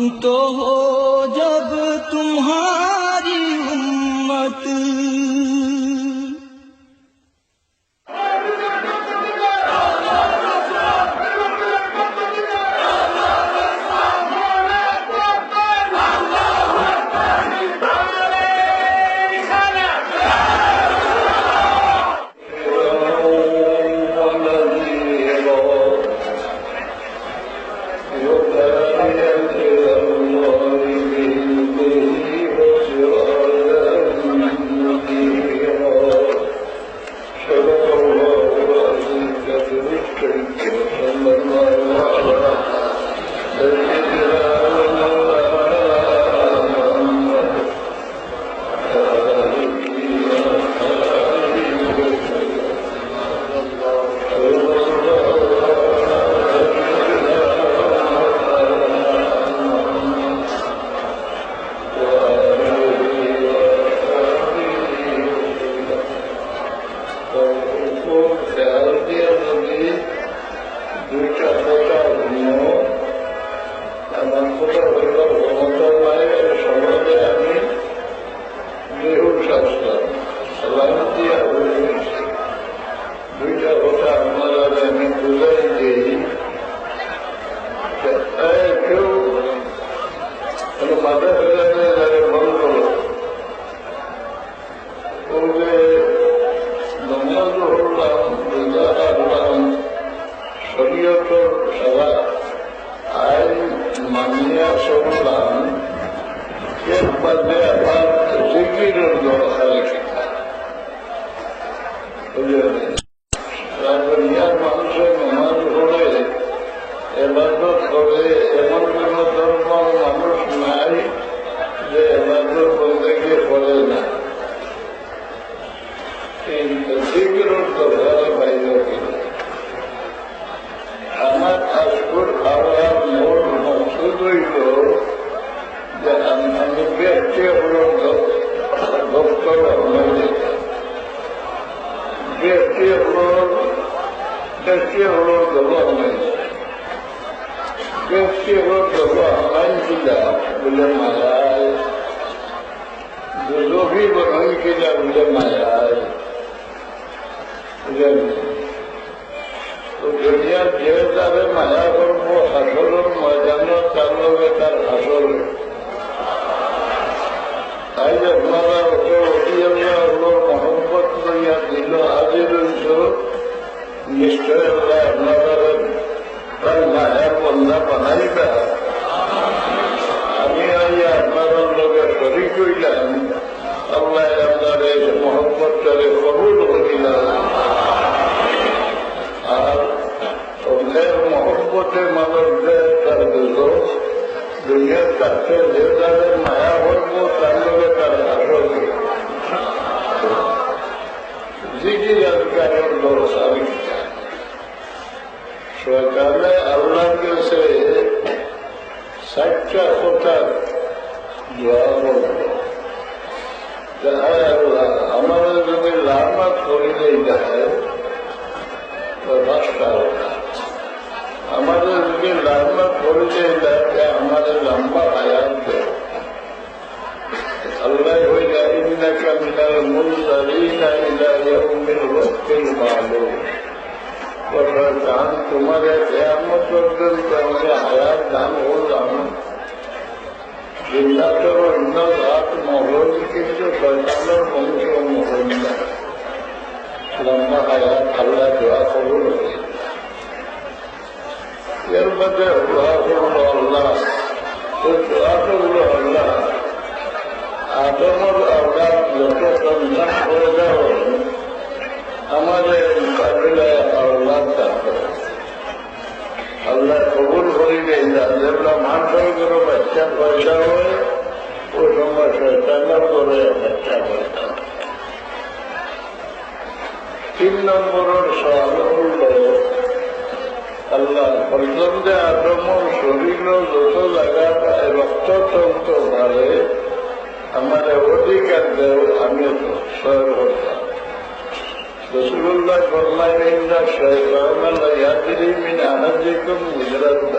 तो हो जब तुम्हारी उम्मत। Rasulullah फरमाएंगे शैतान ला यादरी मिन अहदिकुम गुजरत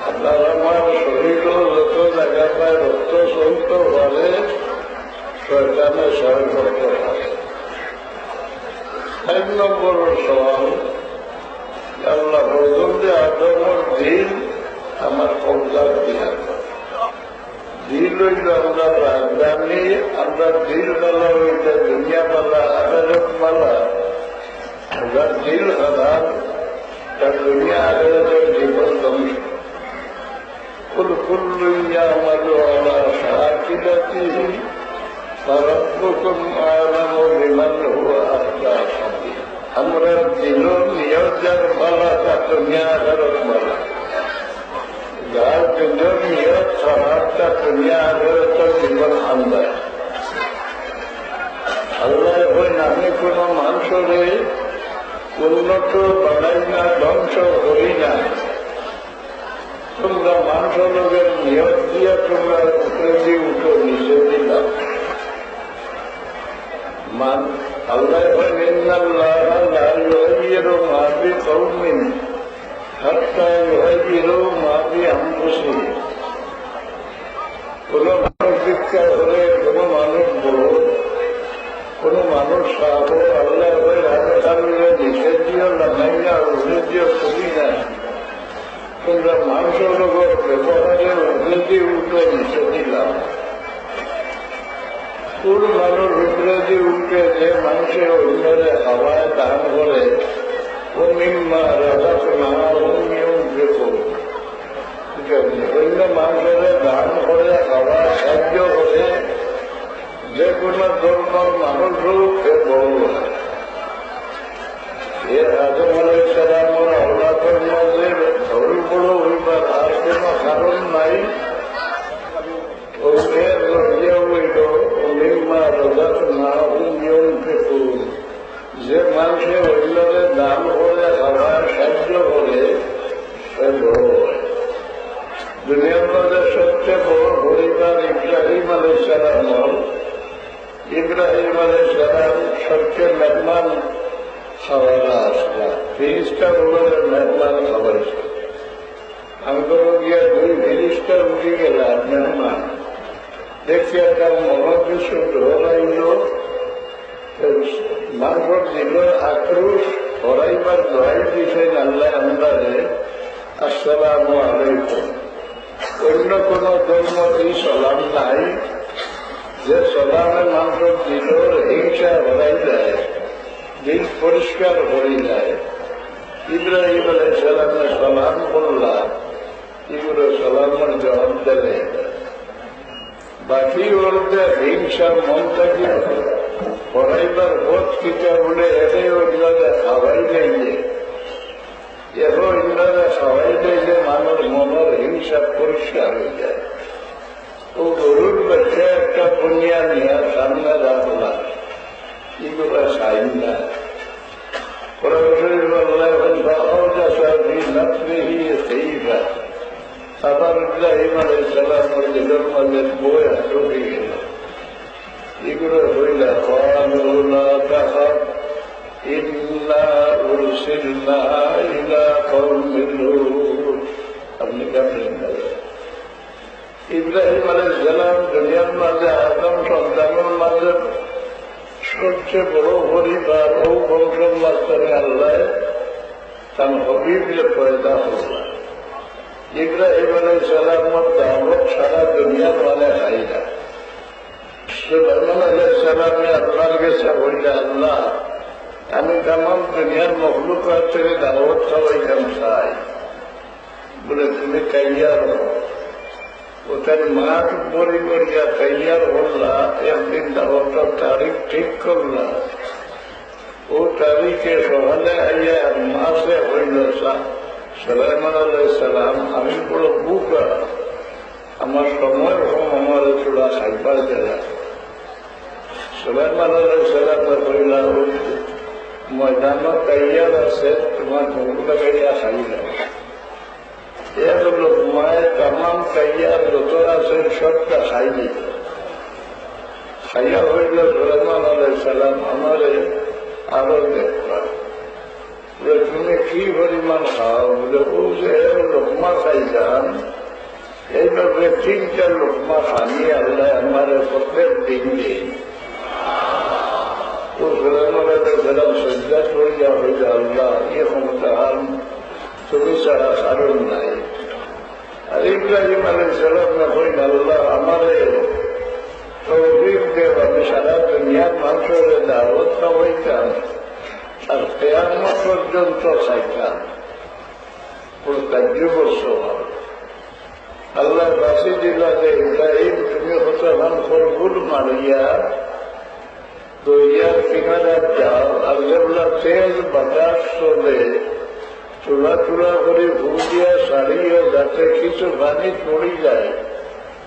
আপনার আমার শরীর যত জায়গা পায় রক্ত চলত পারে শয়তানে সহায় করতে পারে। 1 নম্বর সওয়াল, আল্লাহ বলছেন যে আদমের দিল আমার কবজার দিয়া দিল হইল আমরা রাজধানী, আমরা দিল মালা হইল দুনিয়া মালা, আদালত মালা। আমরা দিল খারাপ, তার দুনিয়া আদালতের জীবন ধ্বংস। كل يعمل على شاكلته فربكم أعلم بمن هو أهدى سبيلا। আমরা দিল নিয়তের মালা, তার দুনিয়া আদালত মালা। যার দিলের নিয়ত খারাপ, তার দুনিয়া আদালতের জীবন আন্দায়। আল্লাহ ওই নামে কোন মানুষরে উন্নত বানাই না, ধ্বংস করি না। তোমরা মানুষ লোকের নিয়ত দিয়ে তোমরা উপরে দিয়ে উঠো, নিচে দিলাম। আল্লাহ মাবি কৌমিন মাবি আমসি। কোন মানুষ শিক্ষা করে, কোন মানুষ বড়, কোন মানুষ সাহ, আল্লাহ নিচে দিও লাগাইয়া উঠে দিও করি না। তোমরা মানুষের লোকের ব্যবহারের উপরে দিয়ে উঠে নিচে দিলাম। কোন মানুষ উপরে দিয়ে উঠে যে মানুষের অন্যরে হাওয়ায় দান করে, ও নিম্মা রাজা না অন্য মানুষের দান করে, হাওয়া সাহায্য করে। যে কোনো ধর্মের মানুষ হোক এ বড় হয়। এর আদম আলাইহিস সালামের আওলাদের মধ্যে ধর্ম বড় হইবার আর কোন কারণ নাই। যে মানুষের অন্যদের দান করে, খাবার সাহায্য করে, সে বড় হয়। দুনিয়ার মধ্যে সবচেয়ে বড় পরিবার ইব্রাহিম আলাইহিস সালাম। ইব্রাহিম আলাইহিস সালাম সবচেয়ে মেহমান খাওয়ারা আসলা, 30টা বলে মেহমান খাওয়াইছে। আমি কোনো গিয়া 2 ফিরিস্টার উঠে গেলাম মেহমান দেখছি। একটা মনোদৃশ্য ঢোলাইল, মারফত দিল আক্রোশ, হরাইবার দোয়াই দিয়েছেন আল্লাহ আন্দাজে, আসসালামু আলাইকুম। অন্য কোন ধর্ম এই সালাম নাই, যে সালামে মারফত দিল হিংসা হরাই যায়, দিল পরিষ্কার হয়ে যায়। ইব্রাহিম আলাইহিস সালামের সালাম করলাম, এগুলো সালামের জবাব দেবে। বাকি ওদের হিংসা মন থেকে পড়াইবার বোধ কিটা বলে এটাই ওইগুলো খাওয়াই দেয়। এখন ইন্দ্রে খাওয়াই দিলে মানুষ মনের হিংসা পরিষ্কার হয়ে যায়। ও গরুর বাচ্চা একটা পুনিয়া নিয়ে সামনে রাখলাম, এগুলো খাই না। আবার ইব্রাহিম আলাইহিস সালামের দিলের মধ্যে বই ঢুকে গেল। এগুলো হইলা লা তাখাফ ইন্না উরসিলনা ইলা কওমিন লূত। আপনি কেমন ইব্রাহিম আলাইহিস সালাম দুনিয়ার মাঝে আদম সন্তানের মাঝে সবচেয়ে বড় পরিবার, ও বংশের মাঝখানে আল্লাহ তার হবিবকে পয়দা করল। ইব্রাহিম আলাইহিস সালামের দাওয়াত সারা দুনিয়ার মানে খাই না। সুলাইমান আলাইহিস সালামে আল্লাহর কাছে বললে, আল্লাহ আমি তামাম দুনিয়ার মখলুকাত থেকে দাওয়াত খাওয়াইতাম চাই। বলে তুমি তৈয়ার হো। ওটার মাঠ বড়ি করিয়া তৈয়ার হল্লা, একদিন দাওয়াতের তারিখ ঠিক করলা। ও তারিখে সকালে আইয়া মাসে হইল সুলাইমান আলাইহিস সালাম, আমি বড় বুকা, আমার সময় কম, আমার চূড়া খাইবার দেয়। সুলাইমান আলাইহিস সালাম কইলা, ময়দান তৈয়ার আছে, তোমার ঢোকলা গাড়িয়া খাইলা। এগুলো মায়ের তামাম তৈয়ার যত আছে সবটা খাই দিত। খাইয়া হইল সুলাইমান আলাইহিস সালাম, আমারে আরো দেখবা। তুমি কি পরিমাণ খাও? বলে ও যে লোকমা খাইলাম, এইভাবে 3টা লোকমা খানি আল্লাহ আমার প্রত্যেক দিন দিন। ও ফেরাম সজ্জা করিয়া হইল, আল্লাহ ইয়ে ক্ষমতা তুমি ছাড়া কারণ নাই। আর ইব্রাহিম আলাইহিস সালাম না কইল, আল্লাহ আমারে তৌফিক দেব, আমি সারা দুনিয়ার মানুষের দাওয়াত খাওয়াইতাম আর কিয়ামত পর্যন্ত খাইতাম। প্রত্যাজ্য বছর আল্লাহ বাসি দিল যে ইব্রাহিম তুমি হতভান ফলগুল মারিয়া দরিয়ার কিনারা যাও, আর যেগুলা তেজ বাতাস চলে চূড়া চূড়া করে ভুজিয়া সারিয়ে যাতে কিছু পানি পড়ে যায়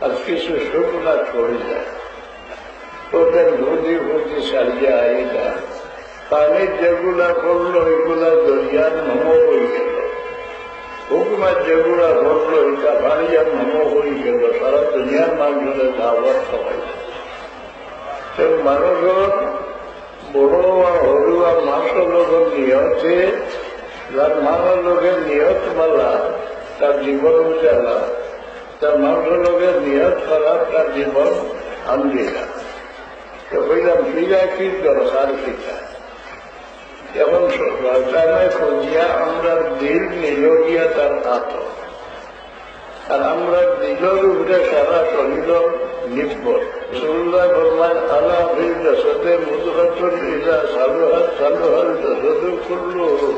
আর কিছু শুকনা পড়ে যায়, ওদের ভুজি ভুজি সারিয়া আইলা পানি যেগুলা পড়লো এগুলা দরিয়ার নম হয়ে গেল, হুকুমার যেগুলা পড়লো এটা পানিয়ার নম হয়ে গেল। সারা দুনিয়ার মানুষের দাওয়াত সবাই মানুষের বড় হরু আর মাংসের লোকের নিয়তে, যার মানব লোকের নিয়ত মালা তার জীবন উজালা, তার মানুষের লোকের নিয়ত খারাপ তার জীবন আন্দিলা। তো বললাম ফিরা কি দরকার কিটা? এখন সরকারে খুঁজিয়া আমরা দিল নিল গিয়া তার হাত, আর আমরা দিলের উপরে সারা শরীর নির্ভর। রসুল্লাহ ফরমান আলা ফিল জাসাদে মুদগাতুন ইযা সালুহাত সালুহাল জাসাদু কুল্লুহু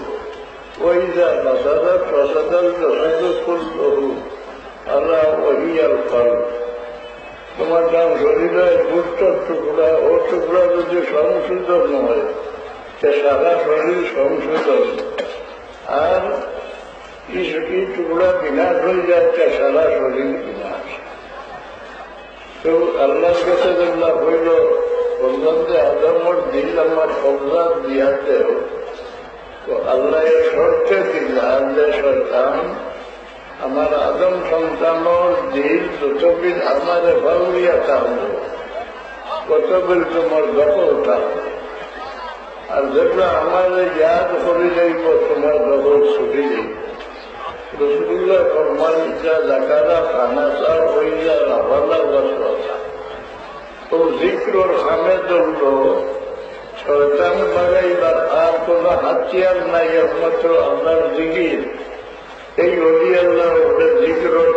ওয়া ইযা ফাসাদাত ফাসাদাল জাসাদু কুল্লুহু আলা ওয়া হিয়াল কলব। তোমার নাম শরীরের গুপ্তর টুকরা, ও টুকরা যদি সংশোধন হয় সে সারা শরীর সংশোধন, আর এই টুকরা বিনাশ হয়ে যাচ্ছে সারা শরীর বিনাশ। তো আল্লাহর কাছে যেগুলা হইল বললাম যে আদমর দিল আমার কবজা দিয়াতেও, তো আল্লাহ শর্তে দিলাম যে সরকার আমার আদম সন্তানোর দিল যতবিল আমার ভাউরিয়া থাকবো কতবিল তোমার দখল থাকবো, আর যেগুলো আমার ইয়াদ করে যাইব তোমার দখল ছুটি যাইব। রসুল্লাহ ফরমান যা জাকারা খানা চা হইয়া রাবালা বসা, তো জিক্রর খামে ধরল শয়তান বাগাইবার আর কোন হাতিয়ার নাই, একমাত্র আপনার জিগির। এই অলি আল্লাহ ওদের জিক্রর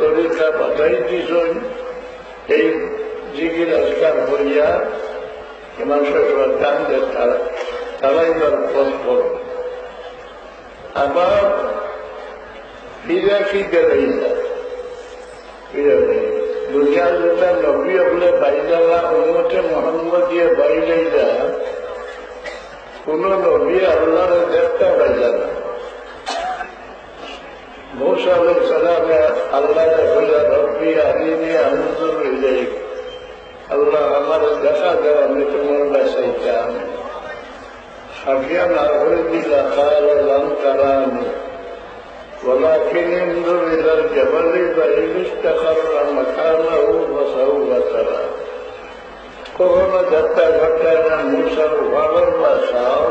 তরিকা বাধাই দিছেন, এই জিগির আজকার হইয়া মানুষের শয়তানদের তারাইবার পথ পর। আবার ফিরা কি গেলেই না, ফিরে নেই দুনিয়ার যেটা নবী হলে বাইজালা উন্মতে মোহাম্মদ দিয়ে বাইলেই যা, কোন নবী আল্লাহর দেখতে বাইজা না। মুসা আলাইহিস সালামে আল্লাহ বললেন রব্বি আরিনি আনজুর ইলাইক, আল্লাহ আমার দেখা দাও আমি তোমার বাসায় চান। সাফিয়া না হয়ে দিলা কাল লাম তারানি ولكن انظر الى الجبل فإن استقر مكانه فسوف ترى। কখনো যাত্রা ঘটায় না মুসার ভালোর বাসাও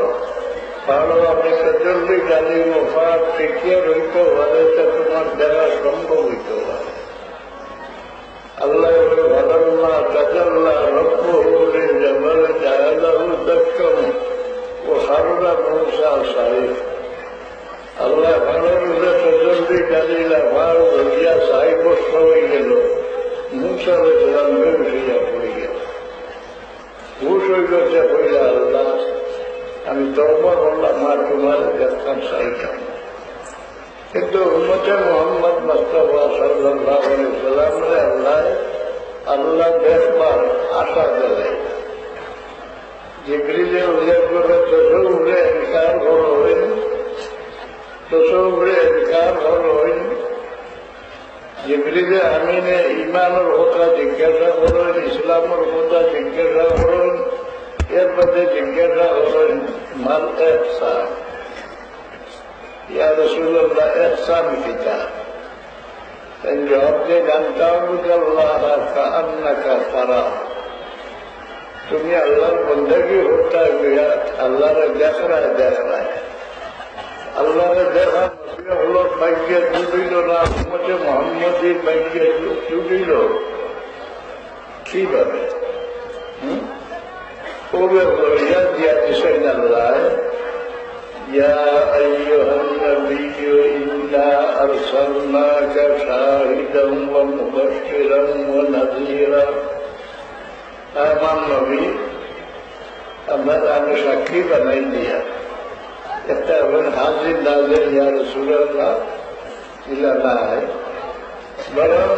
ভালো আপনাকে জলদি গালি মোফাত টিকিয়ে রইতে পারে, তোমার দেখা সম্ভব হইতে পারে। আল্লাহ ভালাল্লাহ তাজাল্লাহ রব্বুহু লিল-জাবাল জাআলাহু দাক্কান ওয়া খাররা মূসা সাঈদ। আল্লাহ ভালোর জলদি গালিলা ভালো ধরিয়া সাইবস্ত হয়ে গেল, মুসা আলাইহিস বেহুশিয়া পড়ে গেল। হুশ হয়ে গেছে, হইলা আল্লাহ আমি তওবা করলাম আর তোমার দেখতাম চাইতাম। কিন্তু উম্মতে মুহাম্মদ মুস্তাফা সাল্লাল্লাহু আলাইহি ওয়াসাল্লামরে আল্লাহ দেখবার আশা দিলেন। জিবরিলে উল্লেখ করে তসৌরে ইনকার হলেন, তসৌরে ইনকার হলেন। জিবরিলে আমিনে ইমানের কথা জিজ্ঞাসা করেন, ইসলামের কথা জিজ্ঞাসা করেন, এর মধ্যে জিজ্ঞাসা করেন মাল ইহসান, ইয়া রাসূলুল্লাহ ইহসান কিতা? জবাব দিয়ে জানতাম আল্লাহ কাআন্নাকা তারা, তুমি আল্লাহর বন্দেগী হতা গিয়া আল্লাহর দেখ রায় আল্লাহরে দেখা হলো ভাগ্যে জুটিল না, উম্মতে মুহাম্মদীর ভাগ্যে জুটিল কিভাবে? ওবে বলিয়া দিয়া দিছেন আল্লাহ, ইয়া আইয়ুহান নাবিয়্যু ইন্না আরসালনাকা শাহিদান ওয়া মুবাশশিরান ওয়া নাযীরা। আমার নবী, আমি সাক্ষী বানাই দিয়া একটা হাজির নাজির ইয়া রাসূলুল্লাহ ইলা নাই, বরং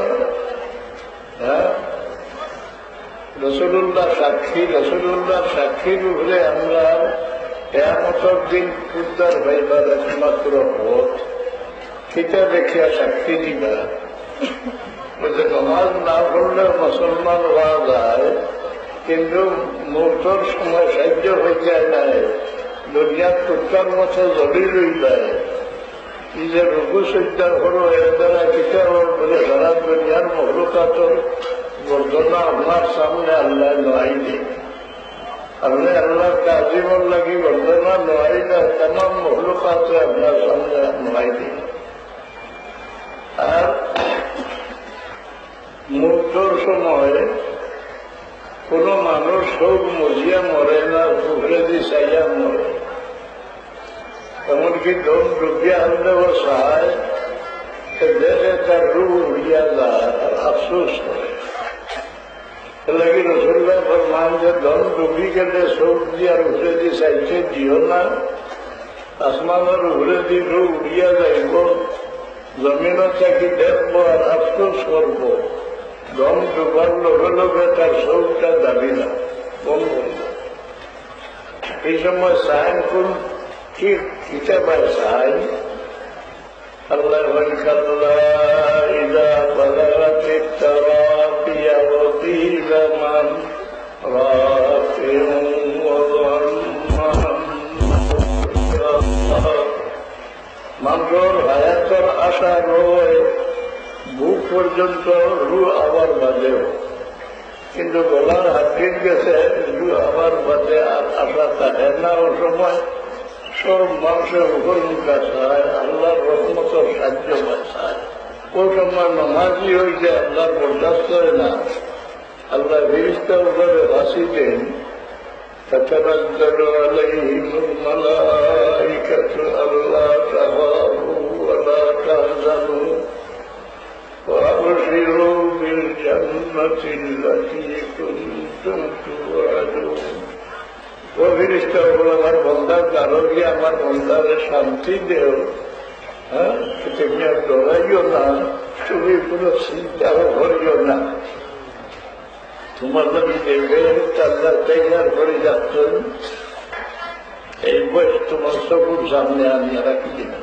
রসুল্লাহ সাক্ষী, রসুল্লাহ সাক্ষীর উপরে আমরা কেয়ামতের দিন উদ্ধার হইবার একমাত্র পথ সেটা দেখিয়া সাক্ষী দিবা। নমাজ না পড়লে মুসলমান হওয়া যায়, কিন্তু মুহূর্তর সময় সাহায্য হয়ে যায় নাই, দুনিয়ার কুত্তার মতো জড়ি রই যায়। এই যে রঘু সজ্জা হলো এর দ্বারা কিতাবর বলে সারা দুনিয়ার মহলুকাতর বর্ণনা আপনার সামনে আল্লাহ নয় নেই। আপনি আল্লাহর কাজিমর লাগি বর্ণনা নয় না, তাম মহলুকাতে আপনার সামনে নয় নেই। আর মুহূর্তর সময় কোন মানুষ সব মজিয়া মরে না, পুকুরে দিয়ে চাইয়া মরে। এমনকি দম ডুবিয়া হলেও সাহায় দেখে তার রূপ উড়িয়া যায় আর আফসোস করে। লাগি রসুল্লাহ ফরমান যে দম ডুবি গেলে সব দিয়ে আর উঠে দিয়ে চাইছে দিও না, আসমানের উপরে দিয়ে রূপ উড়িয়া যাইব, জমিনও থাকি দেখবো আর আফসোস করবো। দম ডুবার লগে লগে তার সবটা দাবি না, কম করবো। এই সময় সাইন কোন কি কিতাবায় সাইন আল্লাহ ইদা বালাগাতি তারাকিয়া ওয়া কিলা মান রাফিউন ওয়া যাম্মান। মানুষের হায়াতের আশা রয় বুক পর্যন্ত, রু আবার বাজেও, কিন্তু গলার হাতির গেছে রু আবার বাজে আর আশা থাকে না। ও সময় সব মানুষের উপর মুখা চায়, আল্লাহর রহমতের সাহায্য চায়। ও সময় নমাজি হয়েছে আল্লাহর বরদাস্ত হয় না, আল্লাহ ফেরেশতার উপরে ভাসি দেন। تتنزل عليهم الملائكة ألا تخافوا ولا تحزنوا وأبشروا بالجنة التي كنتم توعدون। ও ফেরেশতা বলে, আমার বন্দার কারো গিয়ে আমার বন্দারে শান্তি দেও, হ্যাঁ, তুমি আর ডরাইও না, তুমি কোনো চিন্তাও করিও না। তোমার নবী দেখবে আল্লাহ তৈয়ার করে যাচ্ছেন, এই বয়স তোমার সবুর সামনে আনিয়ে রাখি দিনা,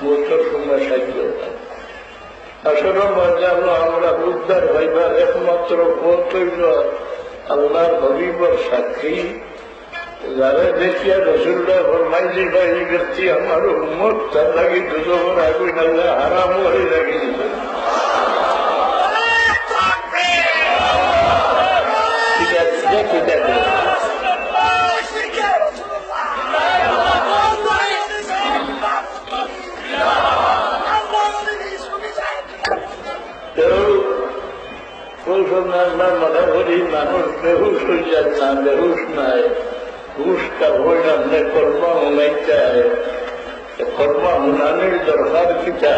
মোটর সময় সাহায্য। আসলে জানো আমরা উদ্ধার হইবার একমাত্র পথ হইল আল্লাহর হবিবর সাক্ষী। যারা দেখিয়া রসুল্লাহ ফরমাইছি ভাই ব্যক্তি আমার উম্মত, তার লাগি দুজনের আগুন আল্লাহ হারাম হয়ে লাগিয়েছে। মনে করি মানুষ বেহুশ হয়ে যায় না, বেহুশ নাই, হুশটা হয়ে আপনি কর্মা হুনাইতে হয়। কর্মা হুনানির দরকার কিটা,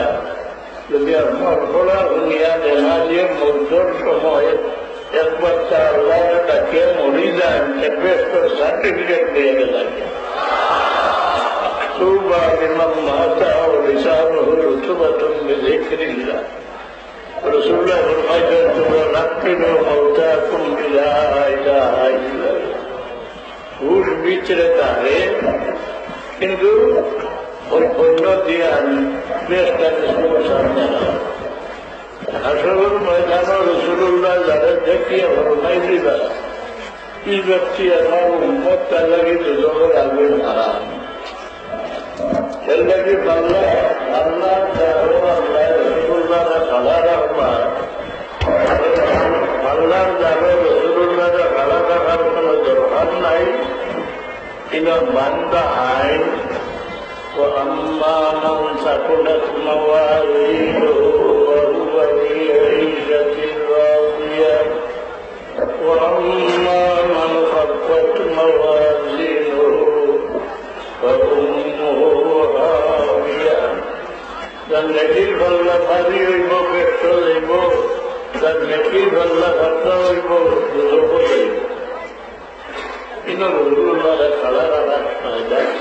যদি আপনার পড়া হুনিয়া দেখা দিয়ে মধ্যর সময় একবার তার আল্লাহ ডাকে মরি যান, একটা সার্টিফিকেট দিয়ে গেলেন। তুবা লিমান মাতা ও লিসানুহু রুতুবাতুন বিযিকরিল্লাহ। রাসূলুল্লাহ ফরমাইছেন, তোমরা নাকিনু মাউতাকুম বিলা ইলাহা ইল্লাল্লাহ। হুশ ভিতরে থাকে, কিন্তু ওই অন্য দিয়ে বেশটাকে সামনে হাসরের ময়দানে রাসূলুল্লাহ যারা দেখিয়ে ফরমাই দিবা, এই ব্যক্তি আমার উম্মত তার লাগি দুজনের আগুন হারাম। এর লাগি আল্লাহ আল্লাহ রসুল্লাহ খালা রাখবা, আল্লাহর যাবে রসুল্লাহ খালা রাখার কোন দরকার নাই। কিন্তু বান্দা আইন ثقلت موازينه وهو في عيشة راضية وأما من خفت موازينه فأمه هاوية যার নেকির পাল্লা ভারী হইব কষ্ট হইব, যার নেকির পাল্লা ভাতা হইব দুঃখ হইব। কিন্তু রসুল্লাহ খাড়া রাখা যায়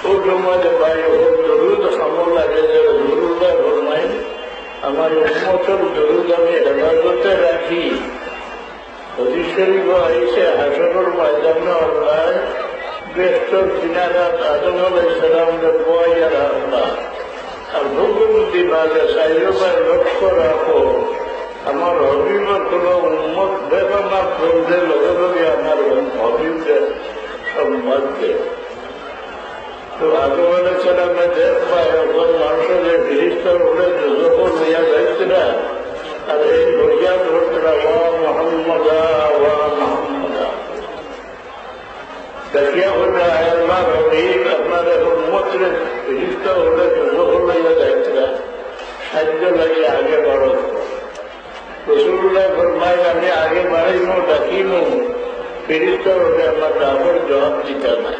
ও সময় ভাই ওর দরুদ খবর লাগে যে রসুল্লাহ ফরমাই আমার উম্মতের দরুদ আমি হেফাজতে রাখি। হাদিস শরীফ আইছে হাসরের ময়দানে আল্লাহ বেহতর কিনারাত আদম আলাইহিস সালামকে বয়াইয়া রাখবা আর হুকুম দিবা যে সাইয়্যিবার লক্ষ্য রাখো আমার হবিবের কোন উম্মত বেদনা করলে লগে লগে আমার হবিবদের সম্মান দেয়। তো আদম আলাইহিস সালামে দেখবা এখন মানুষের ফিরিস্তার উপরে যখন লইয়া যাইছে না আর এই লইয়া ধরতরা ওয়া মুহাম্মাদা ওয়া মুহাম্মাদা দেখিয়া হলে আল্লাহ হবিব আপনার উম্মতের ফিরিস্তা হলে যখন লইয়া যাইছে না সাহায্য লাগিয়ে আগে বাড়ো। রসুল্লাহ ফরমায় আমি আগে বাড়াইব ডাকিব ফিরিস্তা হলে আমার দাবর জবাব দিতে না।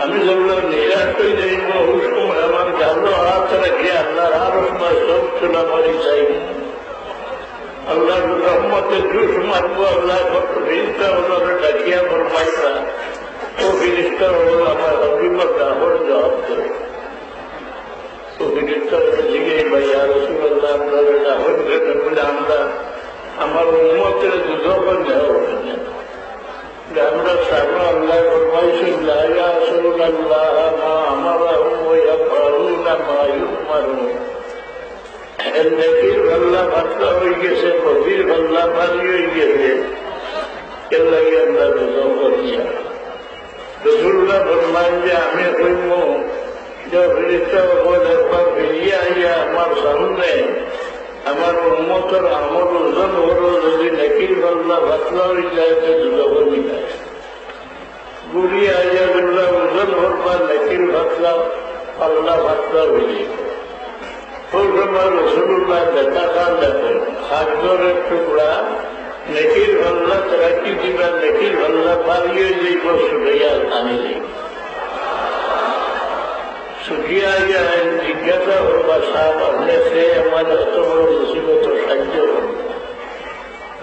আমি যেগুলো নিরাশ করে যাইব ওই সময় আমার গালো হাত রেখে আল্লাহর আরো সব চুলা মারি চাইব। আল্লাহ রহমতের জুস মারবো আল্লাহ ফিরিস্তা হলো ডাকিয়া ফরমাইতা ও ফিরিস্তা হলো আমার হবিবর দাবর জবাব দেবে। তো ফিরিস্তা জিগে ভাইয়া রসুল্লাহ আপনার দাবর দেবে বলে আমরা আমার উম্মতের দুধকর নেওয়া আমরা সামনে আল্লাহ ফরমাইছেন লা ইয়াসুনাল্লাহ মা আমারাহুম ওয়া ইয়াফআলুনা মা ইউমারুন। নেকির আল্লাহ বাতলা হয়ে গেছে, কবির আল্লাহ ভারী হয়ে গেছে, এর লাগে আল্লাহ দুধকর নিয়া রসুল্লাহ ফরমাইন যে আমি কইব যে ফিরিস্তা একবার ফিরিয়ে আইয়া আমার সামনে আমার উম্মতের আমল ওজন হলো যদি নেকির পাল্লা ভাতলা হয়ে যায় তো দুঃখ মিলায় গুড়ি আইয়া গুল্লা ওজন হরবার নেকির ভাতলা পাল্লা ভাতলা হয়ে যায়। ওই সময় রসুল্লাহ দেখা খান দেখেন খাদ্যের টুকরা নেকির পাল্লা রাখি দিবা নেকির পাল্লা পারিয়ে যাইব সুরাইয়া আনি যাইব শুকিয়ে যায় জিজ্ঞাসা করবা সাহেব আপনি সে আমার এত বড় মুসিবত সাহায্য করবে।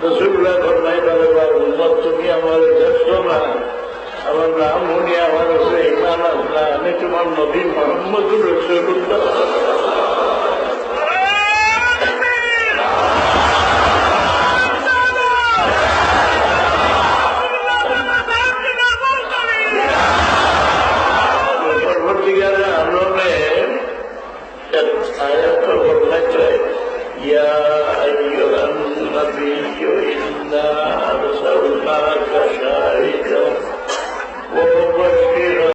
রসুল্লাহ ফরমাই বলে উম্মত তুমি আমার দেখছো না, আমার নাম শুনি আমার উপরে ইমান আসলা, আমি তোমার নবী মুহাম্মদুর রাসূলুল্লাহ। يا أيها النبي إنا أرسلناك شاهدا ومبشرا